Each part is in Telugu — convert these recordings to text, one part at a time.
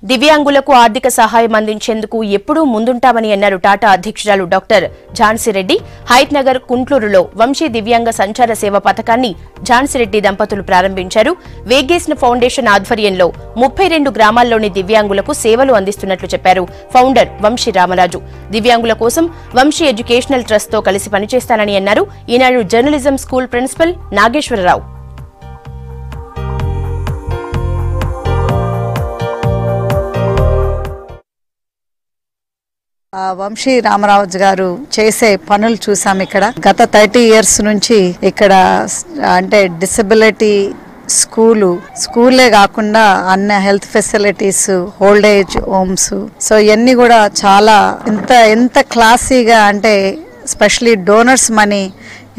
దివ్యాంగులకు ఆర్థిక సహాయం అందించేందుకు ఎప్పుడూ ముందుంటామని అన్నారు టాటా అధ్యక్షురాలు డాక్టర్ ఝాన్సీరెడ్డి. హైత్ నగర్ కుంట్లూరులో వంశీ దివ్యాంగ సంచార సేవ పథకాన్ని ఝాన్సీరెడ్డి దంపతులు ప్రారంభించారు. వేగేసిన ఫౌండేషన్ ఆధ్వర్యంలో 32 గ్రామాల్లోని దివ్యాంగులకు సేవలు అందిస్తున్నట్లు చెప్పారు ఫౌండర్ వంశీ రామరాజు. దివ్యాంగుల కోసం వంశీ ఎడ్యుకేషనల్ ట్రస్ట్ తో కలిసి పనిచేస్తానని అన్నారు. Eenadu journalism school principal Nageswara Rao. Vamsi Ramaraju garu చేసే పనులు చూసాం. ఇక్కడ గత 30 years నుంచి ఇక్కడ అంటే డిసబిలిటీ స్కూలే కాకుండా అన్ని health facilities, old age homes, so ఇవన్నీ కూడా చాలా ఎంత క్లాసీగా అంటే స్పెషలీ డోనర్స్ మనీ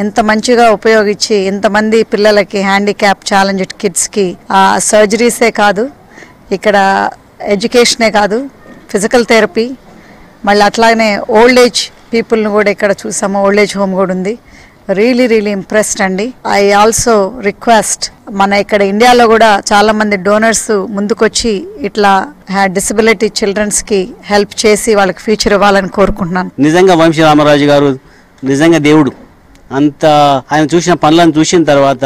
ఎంత మంచిగా ఉపయోగించి ఇంతమంది పిల్లలకి హ్యాండిక్యాప్ ఛాలెంజ్డ్ కిడ్స్కి సర్జరీసే కాదు, ఇక్కడ ఎడ్యుకేషనే కాదు, ఫిజికల్ థెరపీ, మళ్ళీ అట్లానే ఓల్డ్ ఏజ్ పీపుల్ని కూడా ఇక్కడ చూసాము. ఓల్డ్ ఏజ్ హోమ్ కూడా ఉంది. రియలీ ఇంప్రెస్డ్ అండి. ఐ ఆల్సో రిక్వెస్ట్ మన ఇక్కడ ఇండియాలో కూడా చాలా మంది డోనర్స్ ముందుకొచ్చి ఇట్లా డిసబిలిటీ చిల్డ్రన్స్ కి హెల్ప్ చేసి వాళ్ళకి ఫ్యూచర్ ఇవ్వాలని కోరుకుంటున్నాను. నిజంగా వంశీ రామరాజు గారు నిజంగా దేవుడు. అంత ఆయన చూసిన పనులను చూసిన తర్వాత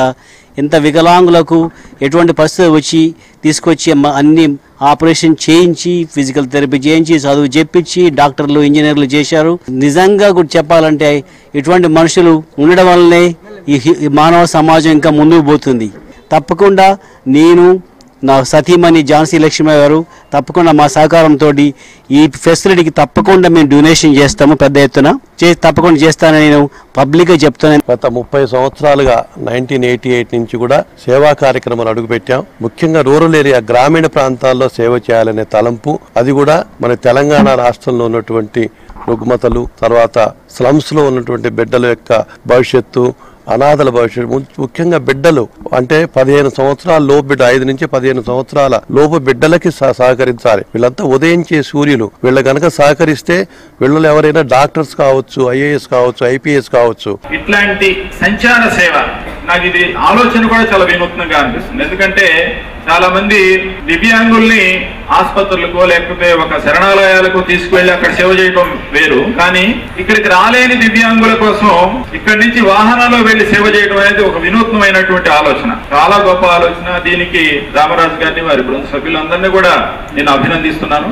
ఎంత వికలాంగులకు ఎటువంటి పరిస్థితులు వచ్చి తీసుకొచ్చి అన్ని ఆపరేషన్ చేయించి ఫిజికల్ థెరపీ చేయించి చదువు చెప్పించి డాక్టర్లు ఇంజనీర్లు చేశారు. నిజంగా కూడా చెప్పాలంటే ఇటువంటి మనుషులు ఉండడం వల్లనే ఈ మానవ సమాజం ఇంకా ముందుకు పోతుంది. తప్పకుండా నేను నా సతీమణి ఝాన్సీ లక్ష్మి గారు తప్పకుండా మా సహకారంతో ఈ ఫెసిలిటీకి తప్పకుండా మేము డొనేషన్ చేస్తాము. పెద్ద ఎత్తున తప్పకుండా చేస్తానని నేను పబ్లిక్గా చెప్తాను. గత 30 సంవత్సరాలుగా 1988 నుంచి కూడా సేవా కార్యక్రమాలు అడుగుపెట్టాం. ముఖ్యంగా రూరల్ ఏరియా గ్రామీణ ప్రాంతాల్లో సేవ చేయాలనే తలంపు, అది కూడా మన తెలంగాణ రాష్ట్రంలో ఉన్నటువంటి రుగ్మతలు, తర్వాత స్లమ్స్ లో ఉన్నటువంటి బిడ్డల యొక్క భవిష్యత్తు, అనాథల భవిష్యత్తు, ముఖ్యంగా బిడ్డలు అంటే 15 సంవత్సరాల లోపు బిడ్డ, 5 నుంచి 15 సంవత్సరాల లోపు బిడ్డలకి సహకరించాలి. వీళ్ళంతా ఉదయించే సూర్యులు. వీళ్ళు కనుక సహకరిస్తే వీళ్ళు ఎవరైనా డాక్టర్స్ కావచ్చు, IAS కావచ్చు, IPS కావచ్చు. ఇట్లాంటి సంచార సేవ నాకు ఇది ఆలోచన కూడా చాలా వినూత్నంగా అనిపిస్తుంది. ఎందుకంటే చాలా మంది దివ్యాంగుల్ని ఆసుపత్రులకు లేకపోతే ఒక శరణాలయాలకు తీసుకువెళ్లి అక్కడ సేవ చేయడం వేరు, కానీ ఇక్కడికి రాలేని దివ్యాంగుల కోసం ఇక్కడి నుంచి వాహనాల్లో వెళ్లి సేవ చేయడం అనేది ఒక వినూత్నమైనటువంటి ఆలోచన, చాలా గొప్ప ఆలోచన. దీనికి రామరాజు గారిని వారి బృంద సభ్యులందరినీ కూడా నేను అభినందిస్తున్నాను.